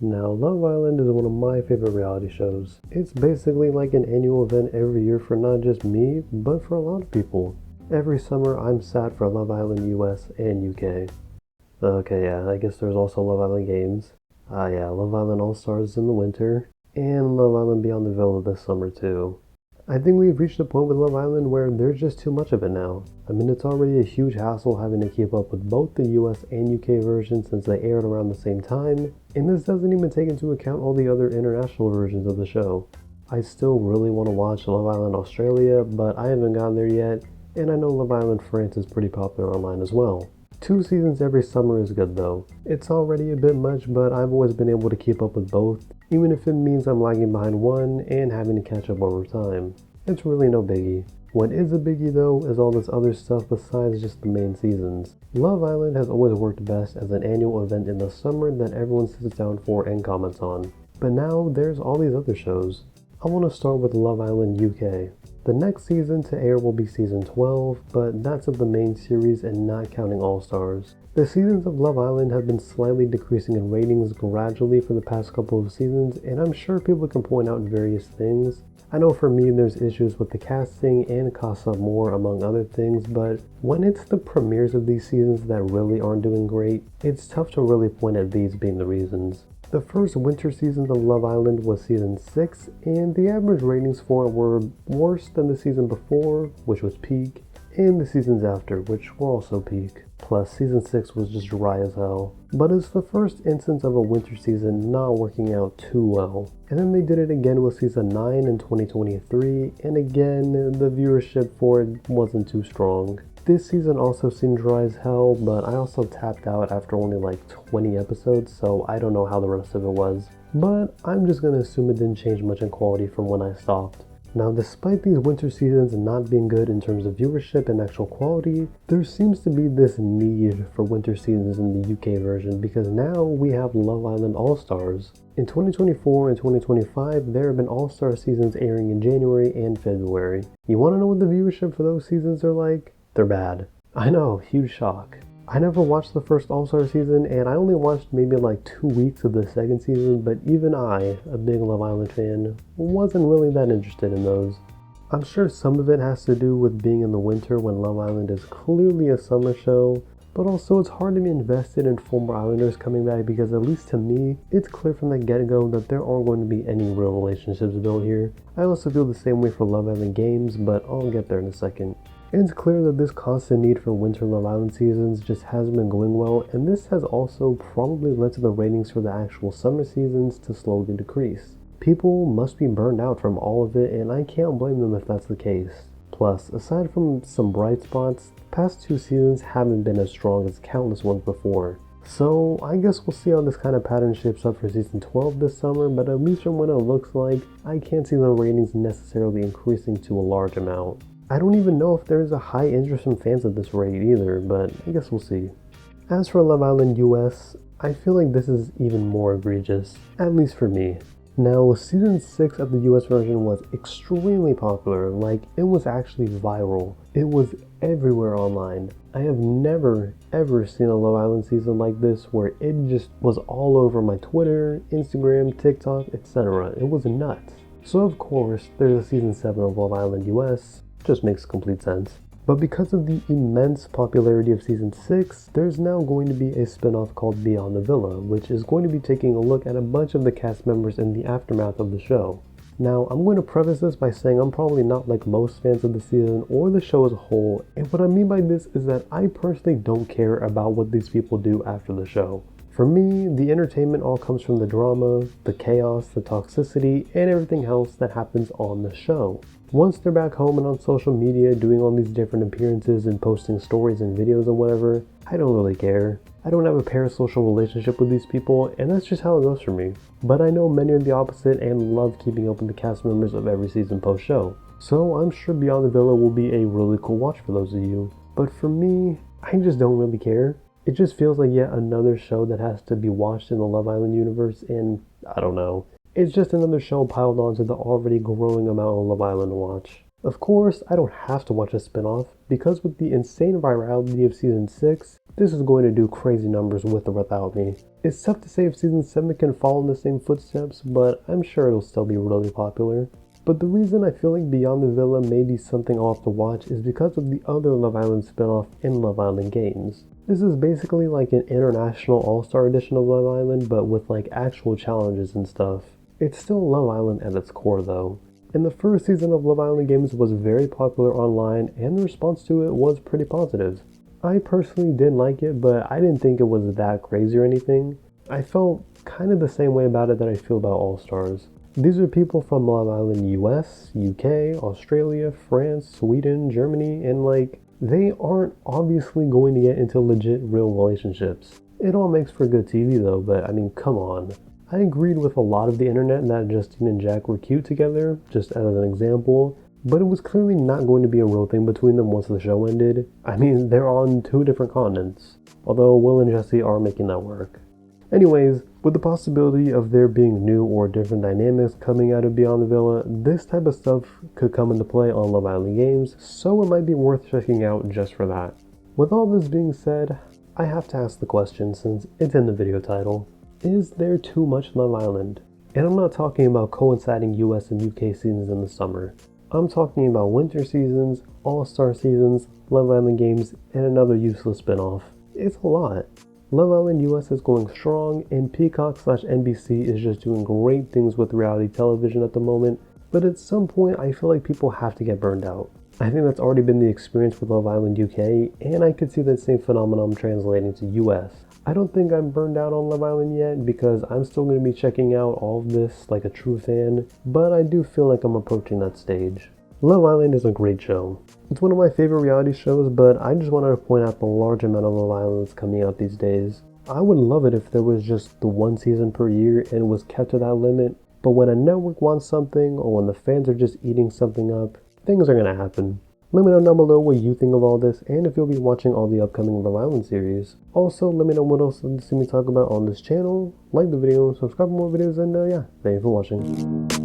Now, Love Island is one of my favorite reality shows. It's basically like an annual event every year for not just me, but for a lot of people. Every summer, I'm sad for Love Island US and UK. Okay, yeah, I guess there's also Love Island Games. Yeah, Love Island All Stars in the winter, and Love Island Beyond the Villa this summer too. I think we've reached a point with Love Island where there's just too much of it now. I mean, it's already a huge hassle having to keep up with both the US and UK versions since they aired around the same time, and this doesn't even take into account all the other international versions of the show. I still really want to watch Love Island Australia, but I haven't gotten there yet, and I know Love Island France is pretty popular online as well. 2 seasons every summer is good though. It's already a bit much, but I've always been able to keep up with both, even if it means I'm lagging behind one and having to catch up over time. It's really no biggie. What is a biggie though is all this other stuff besides just the main seasons. Love Island has always worked best as an annual event in the summer that everyone sits down for and comments on. But now there's all these other shows. I want to start with Love Island UK. The next season to air will be season 12, but that's of the main series and not counting All Stars. The seasons of Love Island have been slightly decreasing in ratings gradually for the past couple of seasons, and I'm sure people can point out various things. I know for me there's issues with the casting and Casa Amor among other things, but when it's the premieres of these seasons that really aren't doing great, it's tough to really point at these being the reasons. The first winter season of Love Island was season 6, and the average ratings for it were worse than the season before, which was peak, and the seasons after, which were also peak. Plus, season 6 was just dry as hell. But it's the first instance of a winter season not working out too well. And then they did it again with season 9 in 2023, and again, the viewership for it wasn't too strong. This season also seemed dry as hell, but I also tapped out after only like 20 episodes, so I don't know how the rest of it was. But I'm just gonna assume it didn't change much in quality from when I stopped. Now, despite these winter seasons not being good in terms of viewership and actual quality, there seems to be this need for winter seasons in the UK version because now we have Love Island All Stars. In 2024 and 2025, there have been All Star seasons airing in January and February. You want to know what the viewership for those seasons are like? They're bad. I know, huge shock. I never watched the first All-Star season, and I only watched maybe like 2 weeks of the second season, but even I, a big Love Island fan, wasn't really that interested in those. I'm sure some of it has to do with being in the winter when Love Island is clearly a summer show, but also it's hard to be invested in former Islanders coming back because at least to me, it's clear from the get-go that there aren't going to be any real relationships built here. I also feel the same way for Love Island Games, but I'll get there in a second. It's clear that this constant need for winter Love Island seasons just hasn't been going well, and this has also probably led to the ratings for the actual summer seasons to slowly decrease. People must be burned out from all of it, and I can't blame them if that's the case. Plus, aside from some bright spots, the past 2 seasons haven't been as strong as countless ones before. So, I guess we'll see how this kind of pattern shapes up for season 12 this summer, but at least from what it looks like, I can't see the ratings necessarily increasing to a large amount. I don't even know if there's a high interest from fans at this rate either, but I guess we'll see. As for Love Island US, I feel like this is even more egregious, at least for me. Now, season 6 of the US version was extremely popular, like it was actually viral. It was everywhere online. I have never ever seen a Love Island season like this where it just was all over my Twitter, Instagram, TikTok, etc. It was nuts. So of course, there's a season 7 of Love Island US. Just makes complete sense. But because of the immense popularity of season 6, there's now going to be a spin-off called Beyond the Villa, which is going to be taking a look at a bunch of the cast members in the aftermath of the show. Now, I'm going to preface this by saying I'm probably not like most fans of the season or the show as a whole, and what I mean by this is that I personally don't care about what these people do after the show. For me, the entertainment all comes from the drama, the chaos, the toxicity, and everything else that happens on the show. Once they're back home and on social media doing all these different appearances and posting stories and videos and whatever, I don't really care. I don't have a parasocial relationship with these people, and that's just how it goes for me. But I know many are the opposite and love keeping up with the cast members of every season post-show. So I'm sure Beyond the Villa will be a really cool watch for those of you. But for me, I just don't really care. It just feels like yet another show that has to be watched in the Love Island universe, and I don't know. It's just another show piled onto the already growing amount of Love Island to watch. Of course, I don't have to watch a spin-off, because with the insane virality of season 6, this is going to do crazy numbers with or without me. It's tough to say if Season 7 can follow in the same footsteps, but I'm sure it'll still be really popular. But the reason I feel like Beyond the Villa may be something I'll have to watch is because of the other Love Island spinoff in Love Island Games. This is basically like an international all-star edition of Love Island, but with like actual challenges and stuff. It's still Love Island at its core though. And the first season of Love Island Games was very popular online, and the response to it was pretty positive. I personally did like it, but I didn't think it was that crazy or anything. I felt kind of the same way about it that I feel about All Stars. These are people from Love Island US, UK, Australia, France, Sweden, Germany, and like, they aren't obviously going to get into legit real relationships. It all makes for good TV though, but I mean, come on. I agreed with a lot of the internet that Justine and Jack were cute together, just as an example, but it was clearly not going to be a real thing between them once the show ended. I mean, they're on 2 different continents, although Will and Jesse are making that work. Anyways, with the possibility of there being new or different dynamics coming out of Beyond the Villa, this type of stuff could come into play on Love Island Games, so it might be worth checking out just for that. With all this being said, I have to ask the question since it's in the video title. Is there too much Love Island? And I'm not talking about coinciding US and UK seasons in the summer. I'm talking about winter seasons, all-star seasons, Love Island Games, and another useless spinoff. It's a lot. Love Island US is going strong, and Peacock/NBC is just doing great things with reality television at the moment, but at some point I feel like people have to get burned out. I think that's already been the experience with Love Island UK, and I could see that same phenomenon translating to US. I don't think I'm burned out on Love Island yet because I'm still going to be checking out all of this like a true fan, but I do feel like I'm approaching that stage. Love Island is a great show. It's one of my favorite reality shows, but I just wanted to point out the large amount of Love Island that's coming out these days. I would love it if there was just the 1 season per year and it was kept to that limit, but when a network wants something or when the fans are just eating something up, things are going to happen. Let me know down below what you think of all this and if you'll be watching all the upcoming Love Island series. Also, let me know what else you'd like to see me talk about on this channel. Like the video, subscribe for more videos, and yeah, thank you for watching.